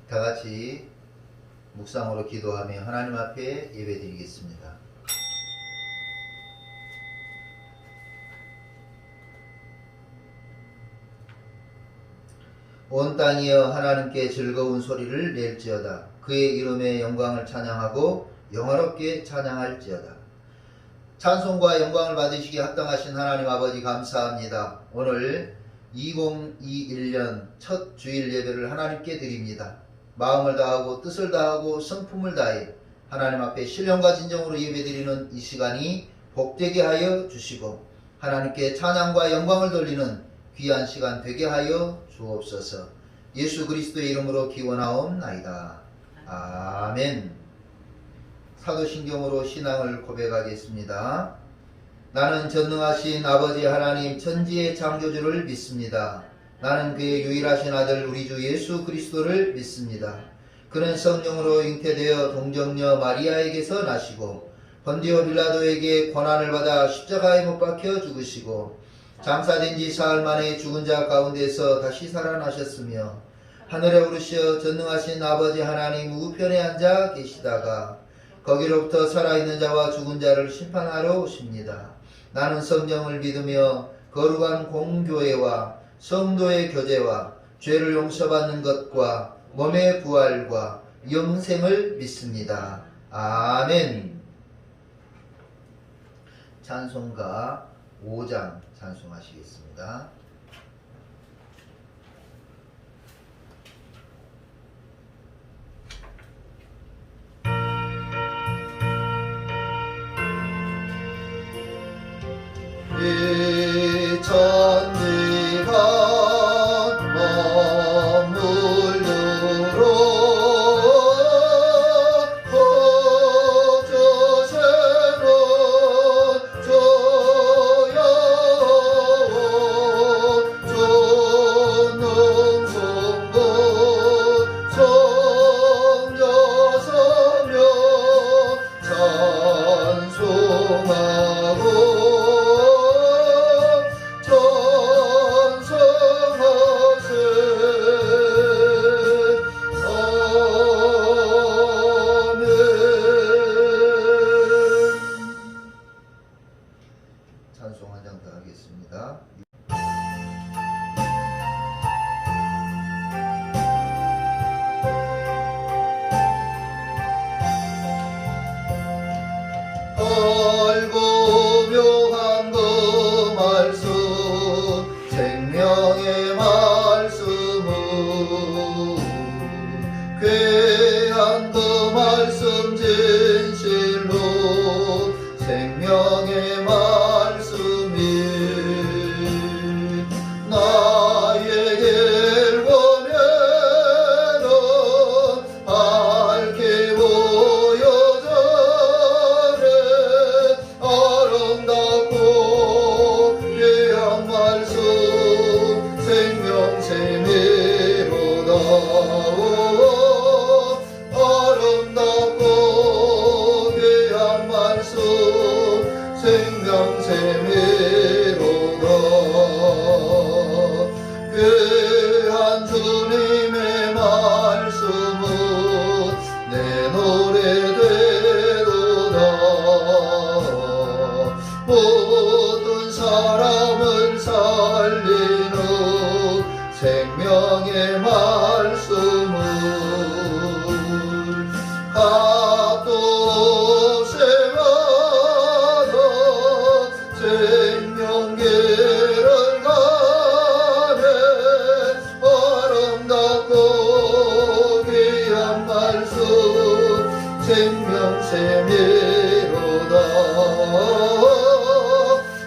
다 같이 묵상으로 기도하며 하나님 앞에 예배드리겠습니다. 온 땅이여 하나님께 즐거운 소리를 낼지어다. 그의 이름의 영광을 찬양하고 영화롭게 찬양할지어다. 찬송과 영광을 받으시기에 합당하신 하나님 아버지 감사합니다. 오늘 2021년 첫 주일 예배를 하나님께 드립니다. 마음을 다하고 뜻을 다하고 성품을 다해 하나님 앞에 신령과 진정으로 예배드리는 이 시간이 복되게 하여 주시고 하나님께 찬양과 영광을 돌리는 귀한 시간 되게 하여 주옵소서. 예수 그리스도의 이름으로 기원하옵나이다. 아멘. 사도신경으로 신앙을 고백하겠습니다. 나는 전능하신 아버지 하나님 천지의 창조주를 믿습니다. 나는 그의 유일하신 아들 우리 주 예수 그리스도를 믿습니다. 그는 성령으로 잉태되어 동정녀 마리아에게서 나시고 본디오 빌라도에게 고난을 받아 십자가에 못 박혀 죽으시고 장사된 지 사흘 만에 죽은 자 가운데서 다시 살아나셨으며 하늘에 오르시어 전능하신 아버지 하나님 우편에 앉아 계시다가 거기로부터 살아있는 자와 죽은 자를 심판하러 오십니다. 나는 성령을 믿으며 거룩한 공교회와 성도의 교제와 죄를 용서받는 것과 몸의 부활과 영생을 믿습니다. 아멘. 찬송가 5장 찬송하시겠습니다. 이 천지가 머물르러 거저새는 저여운 전능성고 성녀서며 찬송하고 찬송 한 장 더 하겠습니다. 알고 묘한 그 말씀 생명의 말씀은 귀한 그 말씀 진실로 생명의 말씀이 나에게 보내는 밝게 보여져래 아름답고 귀한 말씀 생명샘이로다. 아름답고 귀한 말씀 생명샘이로다. 귀한 주님의 말씀은 내 노래되도다. 모든 사람을 살리는 생명의 말씀을 값도 없이 받아 생명길을 가네 아름답고 귀한 말씀 생명샘이로다.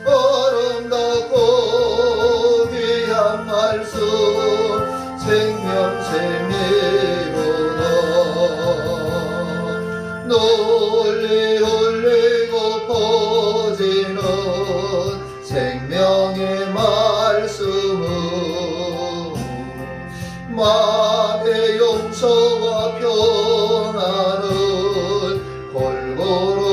아름답고 귀한 말씀 생명샘이로다. 널리 울리고 퍼지는 생명의 말씀은 마음의 용서와 평안을 골고루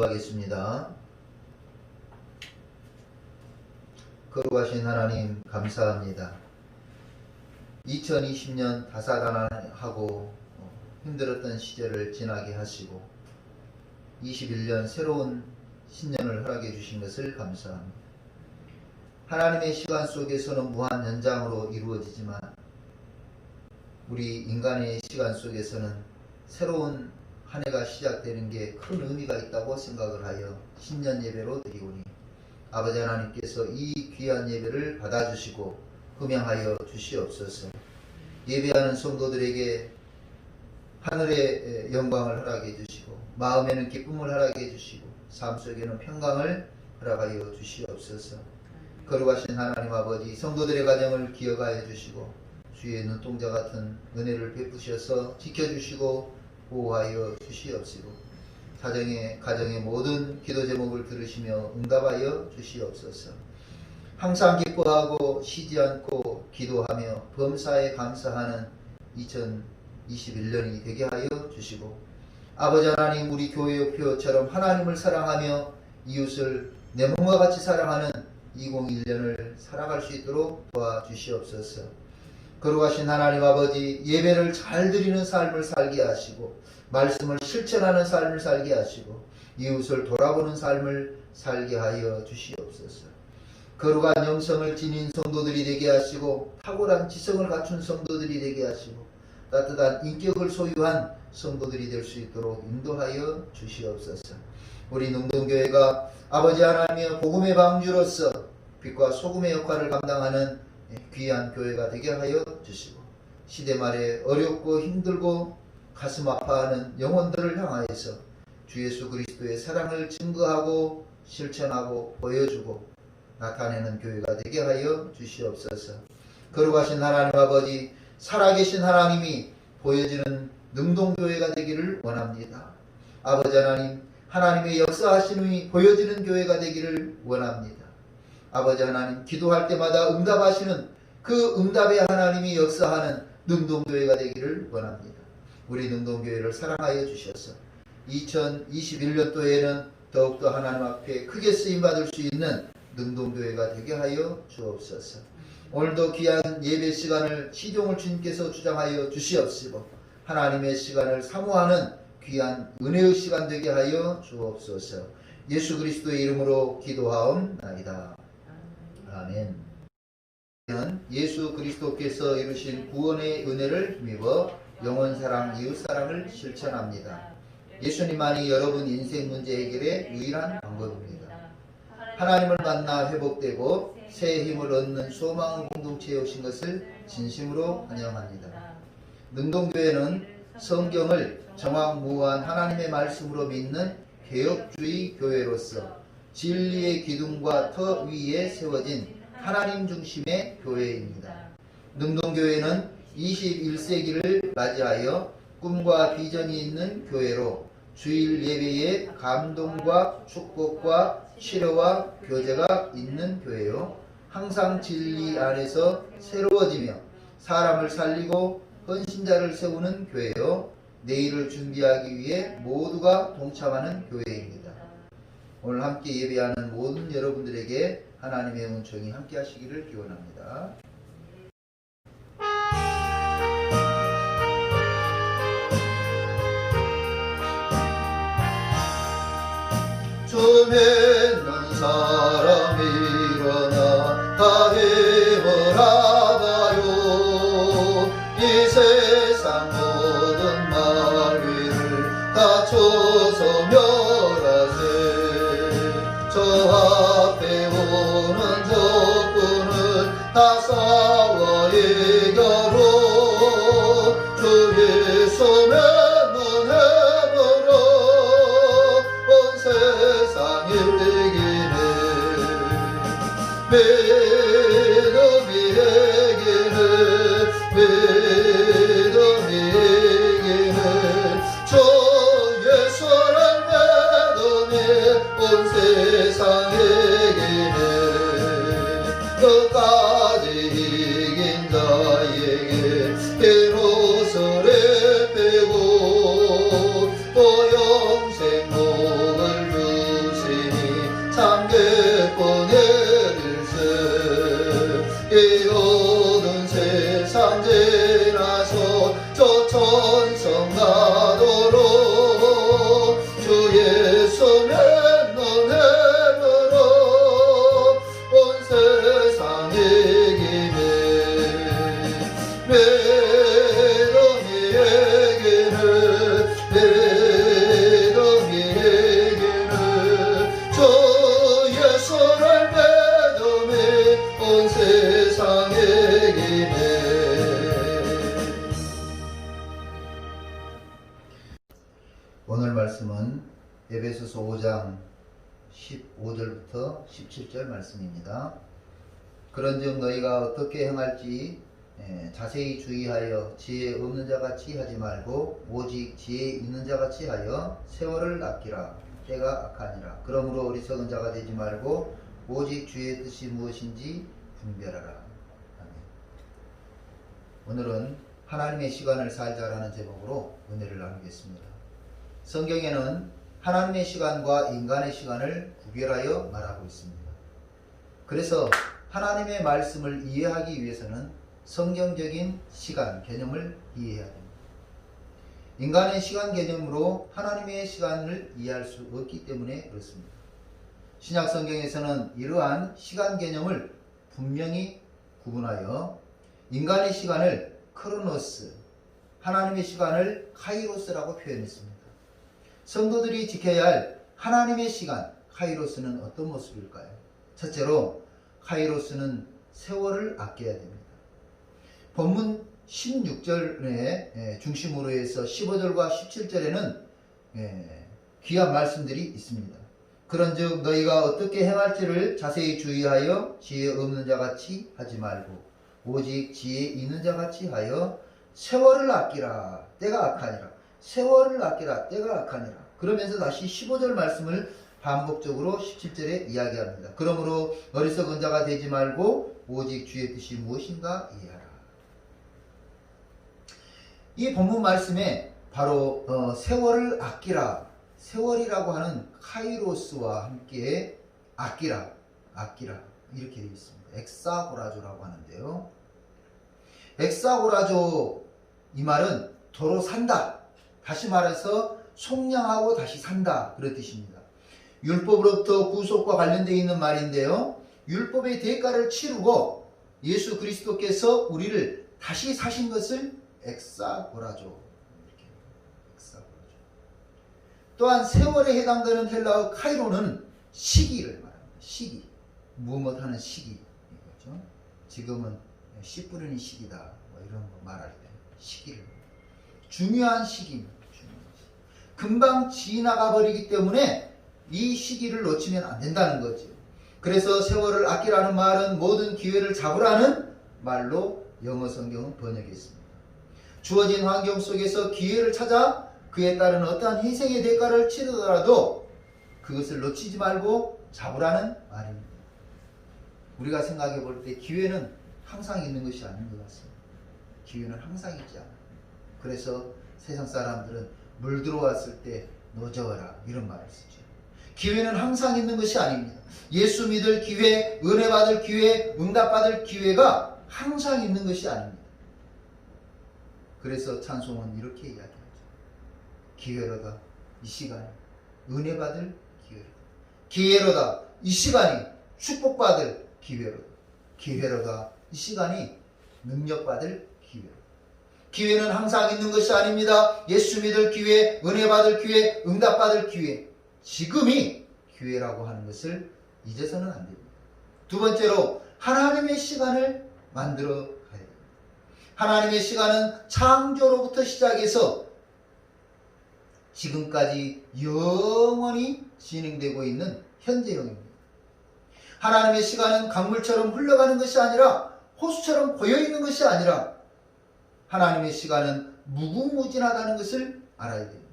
기도하겠습니다. 거룩하신 하나님 감사합니다. 2020년 다사다난하고 힘들었던 시절을 지나게 하시고 21년 새로운 신년을 허락해 주신 것을 감사합니다. 하나님의 시간 속에서는 무한 연장으로 이루어지지만 우리 인간의 시간 속에서는 새로운 한 해가 시작되는 게 큰 의미가 있다고 생각을 하여 신년 예배로 드리오니 아버지 하나님께서 이 귀한 예배를 받아주시고 흠양하여 주시옵소서. 예배하는 성도들에게 하늘의 영광을 허락해 주시고 마음에는 기쁨을 허락해 주시고 삶 속에는 평강을 허락하여 주시옵소서. 거룩하신 하나님 아버지, 성도들의 가정을 기억하여 주시고 주의 눈동자 같은 은혜를 베푸셔서 지켜주시고 보호하여 주시옵시고 가정의 모든 기도 제목을 들으시며 응답하여 주시옵소서. 항상 기뻐하고 쉬지 않고 기도하며 범사에 감사하는 2021년이 되게 하여 주시고 아버지 하나님, 우리 교회의 표처럼 하나님을 사랑하며 이웃을 내 몸과 같이 사랑하는 2021년을 살아갈 수 있도록 도와주시옵소서. 거룩하신 하나님 아버지, 예배를 잘 드리는 삶을 살게 하시고 말씀을 실천하는 삶을 살게 하시고 이웃을 돌아보는 삶을 살게 하여 주시옵소서. 거룩한 영성을 지닌 성도들이 되게 하시고 탁월한 지성을 갖춘 성도들이 되게 하시고 따뜻한 인격을 소유한 성도들이 될 수 있도록 인도하여 주시옵소서. 우리 능동교회가 아버지 하나님의 복음의 방주로서 빛과 소금의 역할을 감당하는 귀한 교회가 되게 하여 주시고 시대 말에 어렵고 힘들고 가슴 아파하는 영혼들을 향하여서 주 예수 그리스도의 사랑을 증거하고 실천하고 보여주고 나타내는 교회가 되게 하여 주시옵소서. 거룩하신 하나님 아버지, 살아계신 하나님이 보여지는 능동교회가 되기를 원합니다. 아버지 하나님, 하나님의 역사하심이 보여지는 교회가 되기를 원합니다. 아버지 하나님, 기도할 때마다 응답하시는 그 응답의 하나님이 역사하는 능동교회가 되기를 원합니다. 우리 능동교회를 사랑하여 주셔서 2021년도에는 더욱더 하나님 앞에 크게 쓰임받을 수 있는 능동교회가 되게 하여 주옵소서. 오늘도 귀한 예배 시간을 시종을 주님께서 주장하여 주시옵시고 하나님의 시간을 사모하는 귀한 은혜의 시간 되게 하여 주옵소서. 예수 그리스도의 이름으로 기도하옵나이다. 아멘. 예수 그리스도께서 이루신 구원의 은혜를 힘입어 영원사랑 이웃사랑을 실천합니다. 예수님만이 여러분 인생 문제 해결의 유일한 방법입니다. 하나님을 만나 회복되고 새 힘을 얻는 소망의 공동체에 오신 것을 진심으로 환영합니다. 능동교회는 성경을 정확무한 하나님의 말씀으로 믿는 개혁주의 교회로서 진리의 기둥과 터 위에 세워진 하나님 중심의 교회입니다. 능동교회는 21세기를 맞이하여 꿈과 비전이 있는 교회로 주일 예배에 감동과 축복과 치료와 교제가 있는 교회요, 항상 진리 안에서 새로워지며 사람을 살리고 헌신자를 세우는 교회요, 내일을 준비하기 위해 모두가 동참하는 교회입니다. 오늘 함께 예배하는 모든 여러분들에게 하나님의 은총이 함께 하시기를 기원합니다. 좀 했는 사람 일어나 다 힘을 하다요. 이 세상 모든 마귀를 다 쳐서 멸하세. 저 앞에 오는 적군을 다 싸워 이겨로. 주 예수만 해보라. 온 세상을 이기네. 믿음이 이기네. 믿음이 이기네. 주 예수를 믿음이 온 세상을 이기네. 끝까지 이긴 자에게 비로소를 빼고 또 영생 복을 에베소서 5장 15절부터 17절 말씀입니다. 그런즉 너희가 어떻게 행할지 자세히 주의하여 지혜 없는 자같이 하지 말고 오직 지혜 있는 자같이 하여 세월을 아끼라. 때가 악하니라. 그러므로 어리석은 자가 되지 말고 오직 주의 뜻이 무엇인지 분별하라. 아멘. 오늘은 하나님의 시간을 살자라는 제목으로 은혜를 나누겠습니다. 성경에는 하나님의 시간과 인간의 시간을 구별하여 말하고 있습니다. 그래서 하나님의 말씀을 이해하기 위해서는 성경적인 시간 개념을 이해해야 됩니다. 인간의 시간 개념으로 하나님의 시간을 이해할 수 없기 때문에 그렇습니다. 신약 성경에서는 이러한 시간 개념을 분명히 구분하여 인간의 시간을 크로노스, 하나님의 시간을 카이로스라고 표현했습니다. 성도들이 지켜야 할 하나님의 시간, 카이로스는 어떤 모습일까요? 첫째로 카이로스는 세월을 아껴야 됩니다. 본문 16절에 중심으로 해서 15절과 17절에는 귀한 말씀들이 있습니다. 그런즉 너희가 어떻게 행할지를 자세히 주의하여 지혜 없는 자같이 하지 말고 오직 지혜 있는 자같이 하여 세월을 아끼라. 때가 악하니라. 세월을 아끼라. 때가 악하니라. 그러면서 다시 15절 말씀을 반복적으로 17절에 이야기합니다. 그러므로 어리석은 자가 되지 말고 오직 주의 뜻이 무엇인가 이해하라. 이 본문 말씀에 바로 세월을 아끼라. 세월이라고 하는 카이로스와 함께 아끼라 이렇게 되어 있습니다. 엑사고라조라고 하는데요. 엑사고라조 이 말은 도로 산다. 다시 말해서 속량하고 다시 산다 그런 뜻입니다. 율법으로부터 구속과 관련되어 있는 말인데요. 율법의 대가를 치르고 예수 그리스도께서 우리를 다시 사신 것을 엑사고라조. 또한 세월에 해당되는 헬라어 카이로는 시기를 말합니다. 시기. 무엇 하는 시기. 그렇죠? 지금은 씨 뿌리는 시기다. 뭐 이런 거 말할 때 시기를. 중요한 시기입니다. 금방 지나가 버리기 때문에 이 시기를 놓치면 안 된다는 거죠. 그래서 세월을 아끼라는 말은 모든 기회를 잡으라는 말로 영어 성경은 번역했습니다. 주어진 환경 속에서 기회를 찾아 그에 따른 어떠한 희생의 대가를 치르더라도 그것을 놓치지 말고 잡으라는 말입니다. 우리가 생각해 볼 때 기회는 항상 있는 것이 아닌 것 같습니다. 기회는 항상 있지 않아요. 그래서 세상 사람들은 물 들어왔을 때 노저어라 이런 말을 쓰죠. 기회는 항상 있는 것이 아닙니다. 예수 믿을 기회, 은혜 받을 기회, 응답 받을 기회가 항상 있는 것이 아닙니다. 그래서 찬송은 이렇게 이야기하죠. 기회로다 이 시간이 은혜 받을 기회로다. 기회로다 이 시간이 축복받을 기회로다. 기회로다 이 시간이 능력받을 기회로다. 기회는 항상 있는 것이 아닙니다. 예수 믿을 기회, 은혜 받을 기회, 응답 받을 기회. 지금이 기회라고 하는 것을 잊어서는 안 됩니다. 두 번째로 하나님의 시간을 만들어 가야 됩니다. 하나님의 시간은 창조로부터 시작해서 지금까지 영원히 진행되고 있는 현재형입니다. 하나님의 시간은 강물처럼 흘러가는 것이 아니라 호수처럼 고여있는 것이 아니라 하나님의 시간은 무궁무진하다는 것을 알아야 됩니다.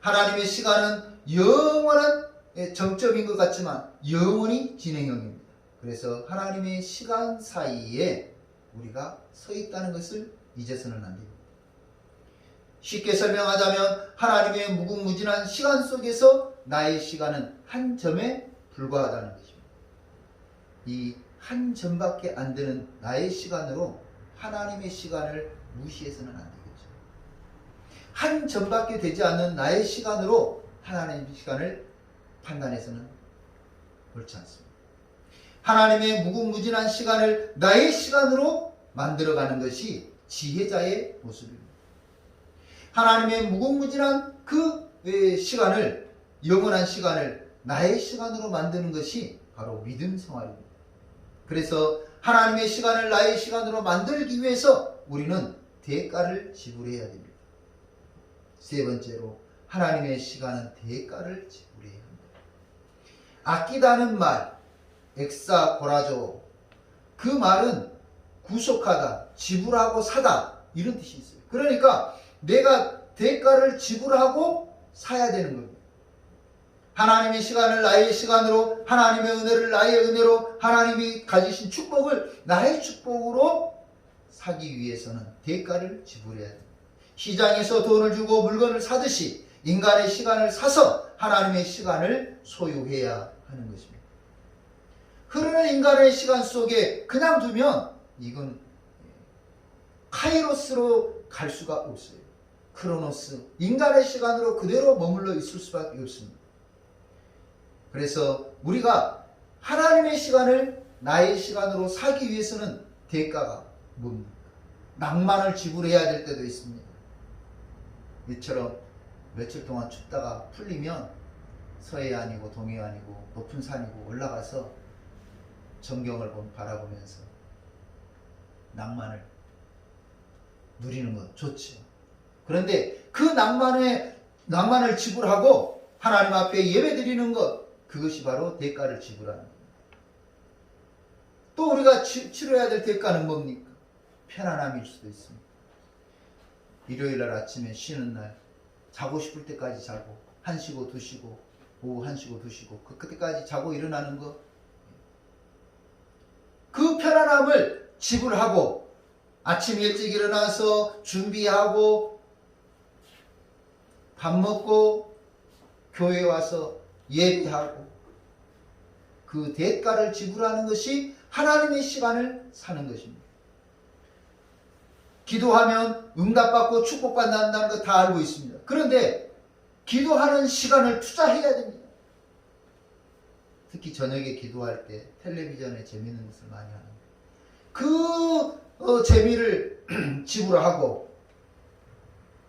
하나님의 시간은 영원한 정점인 것 같지만 영원히 진행형입니다. 그래서 하나님의 시간 사이에 우리가 서 있다는 것을 잊어서는 안 됩니다. 쉽게 설명하자면 하나님의 무궁무진한 시간 속에서 나의 시간은 한 점에 불과하다는 것입니다. 이 한 점밖에 안 되는 나의 시간으로 하나님의 시간을 무시해서는 안 되겠죠. 한 점밖에 되지 않는 나의 시간으로 하나님의 시간을 판단해서는 옳지 않습니다. 하나님의 무궁무진한 시간을 나의 시간으로 만들어가는 것이 지혜자의 모습입니다. 하나님의 무궁무진한 그 시간을, 영원한 시간을 나의 시간으로 만드는 것이 바로 믿음 생활입니다. 그래서 하나님의 시간을 나의 시간으로 만들기 위해서 우리는 대가를 지불해야 됩니다. 세 번째로 하나님의 시간은 대가를 지불해야 합니다. 아끼다는 말, 엑사고라조, 그 말은 구속하다, 지불하고 사다, 이런 뜻이 있어요. 그러니까 내가 대가를 지불하고 사야 되는 겁니다. 하나님의 시간을 나의 시간으로, 하나님의 은혜를 나의 은혜로, 하나님이 가지신 축복을 나의 축복으로 사기 위해서는 대가를 지불해야 됩니다. 시장에서 돈을 주고 물건을 사듯이 인간의 시간을 사서 하나님의 시간을 소유해야 하는 것입니다. 흐르는 인간의 시간 속에 그냥 두면 이건 카이로스로 갈 수가 없어요. 크로노스, 인간의 시간으로 그대로 머물러 있을 수밖에 없습니다. 그래서 우리가 하나님의 시간을 나의 시간으로 사기 위해서는 대가가 뭡니까? 낭만을 지불해야 될 때도 있습니다. 이처럼 며칠 동안 춥다가 풀리면 서해안이고 동해안이고 높은 산이고 올라가서 전경을 바라보면서 낭만을 누리는 것 좋죠. 그런데 그 낭만을 지불하고 하나님 앞에 예배드리는 것, 그것이 바로 대가를 지불하는 겁니다. 또 우리가 치러야 될 대가는 뭡니까? 편안함일 수도 있습니다. 일요일날 아침에 쉬는 날 자고 싶을 때까지 자고 1시고 2시고 오후 1시고 2시고 그때까지 자고 일어나는 것, 그 편안함을 지불하고 아침 일찍 일어나서 준비하고 밥 먹고 교회 와서 예배하고 그 대가를 지불하는 것이 하나님의 시간을 사는 것입니다. 기도하면 응답받고 축복받는다는 거 다 알고 있습니다. 그런데 기도하는 시간을 투자해야 됩니다. 특히 저녁에 기도할 때 텔레비전에 재미있는 것을 많이 하는데 그 재미를 지불하고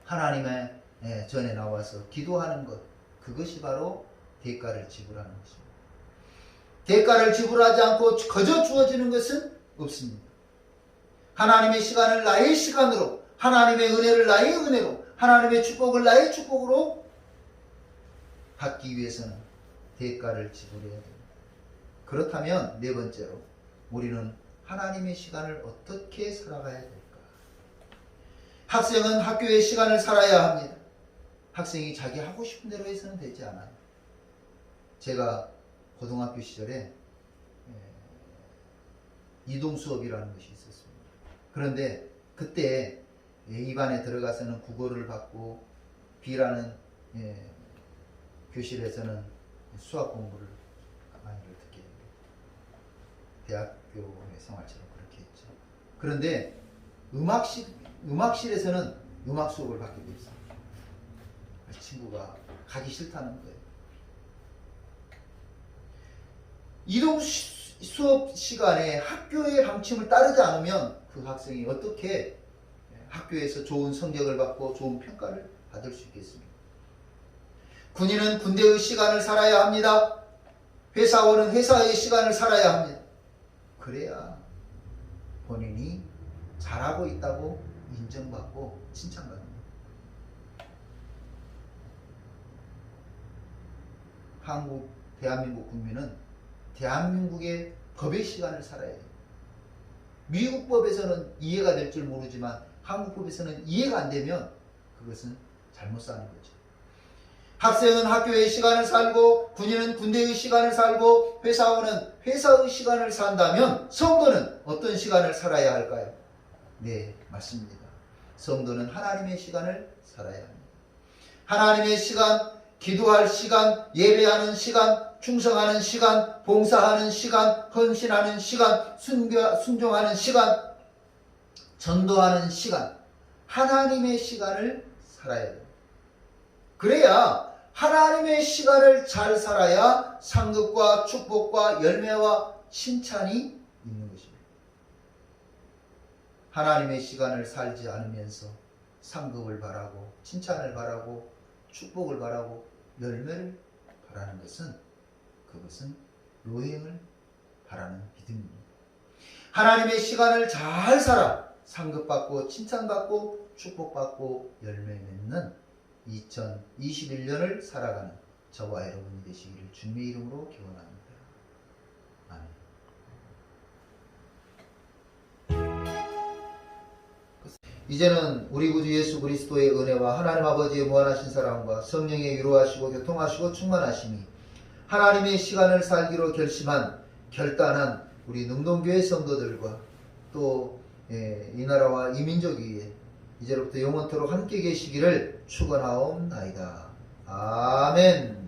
하나님의 전에 나와서 기도하는 것, 그것이 바로 대가를 지불하는 것입니다. 대가를 지불하지 않고 거저 주어지는 것은 없습니다. 하나님의 시간을 나의 시간으로, 하나님의 은혜를 나의 은혜로, 하나님의 축복을 나의 축복으로 받기 위해서는 대가를 지불해야 됩니다. 그렇다면 네 번째로 우리는 하나님의 시간을 어떻게 살아가야 될까? 학생은 학교의 시간을 살아야 합니다. 학생이 자기 하고 싶은 대로 해서는 되지 않아요. 제가 고등학교 시절에 이동 수업이라는 것이 있었습니다. 그런데 그때 A반에 들어가서는 국어를 받고 B라는 교실에서는 수학 공부를 많이 듣게 됩니다. 대학교의 생활처럼 그렇게 했죠. 그런데 음악실에서는 음악 수업을 받게 됐습니다. 그 친구가 가기 싫다는 거예요. 이동 수업 시간에 학교의 방침을 따르지 않으면 그 학생이 어떻게 학교에서 좋은 성적을 받고 좋은 평가를 받을 수 있겠습니까? 군인은 군대의 시간을 살아야 합니다. 회사원은 회사의 시간을 살아야 합니다. 그래야 본인이 잘하고 있다고 인정받고 칭찬받습니다. 대한민국 국민은 대한민국의 법의 시간을 살아야 해요. 미국 법에서는 이해가 될 줄 모르지만 한국 법에서는 이해가 안 되면 그것은 잘못 사는 거죠. 학생은 학교의 시간을 살고 군인은 군대의 시간을 살고 회사원은 회사의 시간을 산다면 성도는 어떤 시간을 살아야 할까요? 네, 맞습니다. 성도는 하나님의 시간을 살아야 합니다. 하나님의 시간, 기도할 시간, 예배하는 시간, 충성하는 시간, 봉사하는 시간, 헌신하는 시간, 순종하는 시간, 전도하는 시간, 하나님의 시간을 살아야 돼요. 그래야 하나님의 시간을 잘 살아야 상급과 축복과 열매와 칭찬이 있는 것입니다. 하나님의 시간을 살지 않으면서 상급을 바라고 칭찬을 바라고 축복을 바라고 열매를 바라는 것은 그것은 노행을 바라는 믿음입니다. 하나님의 시간을 잘 살아 상급받고 칭찬받고 축복받고 열매 맺는 2021년을 살아가는 저와 여러분이 되시기를 주님의 이름으로 기원합니다. 아멘. 이제는 우리 구주 예수 그리스도의 은혜와 하나님 아버지의 무한하신 사랑과 성령의 위로하시고 교통하시고 충만하심이 하나님의 시간을 살기로 결단한 우리 능동교회 성도들과 또 이 나라와 이 민족 위에 이제로부터 영원토록 함께 계시기를 축원하옵나이다. 아멘.